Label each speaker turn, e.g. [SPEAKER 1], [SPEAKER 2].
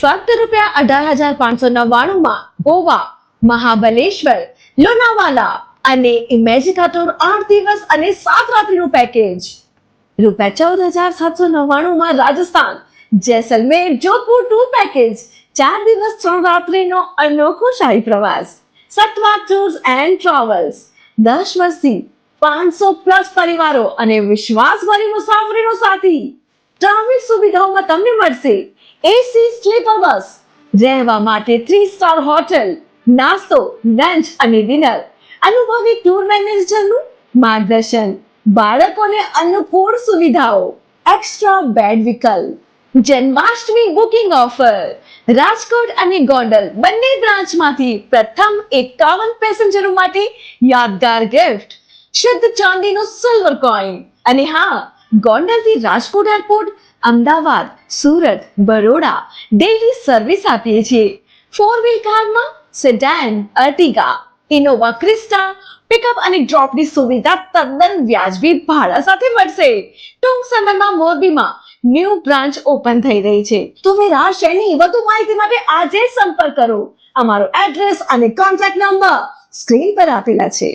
[SPEAKER 1] ફક્ત ₹18,599 માં ગોવા, મહાબલેશ્વર, લોનાવાલા અને ઇમેજિકા ટૂર 8 દિવસ અને 7 રાત્રિનું પેકેજ. ₹14,799 માં રાજસ્થાન, જેસલમેર, જોધપુર ટૂર પેકેજ 4 દિવસ 3 રાત્રિનો અનોખો શાહી પ્રવાસ. સતવા ટૂર્સ એન્ડ ટ્રાવેલ્સ 10 વર્ષથી 500+ પરિવારો અને વિશ્વાસભરી મુસાફરીનો સાથી. ટ્રાવેલ સુવિધાઓમાં તમને મળશે એસી સ્લીપર બસ, રહેવા માટે 3 સ્ટાર હોટેલ, નાસ્તો, લંચ અને ડિનર, અનુભવી ટૂર મેનેજરનું માર્ગદર્શન, બાળકોને અનુકૂળ સુવિધાઓ, એક્સ્ટ્રા બેડ વિકલ્પ. Janmashtami booking offer. રાજકોટ અને ગોંડલ બંને બ્રાન્ચમાંથી પ્રથમ 51 પેસેન્જરો માટે યાદગાર ગિફ્ટ, શુદ્ધ ચાંદીનો સિલ્વર કોઈન. અને હા, ગોંડલથી Rajkot airport, Ahmedabad, Surat, Baroda daily service આપીએ છીએ. 4 વ્હીલ કારમાં sedan, Ertiga, Innova Crysta, pickup અને ડ્રોપની સુવિધા તદ્દન વ્યાજબી ભાડા સાથે મળશે. ટૂંક સમયમાં મોરબીમાં ન્યૂ બ્રાન્ચ ઓપન થઈ રહી છે, તો વિરાર શહેરની વધુ માહિતી માટે આજે સંપર્ક કરો. અમારો એડ્રેસ અને કોન્ટેક્ટ નંબર સ્ક્રીન પર આપેલા છે.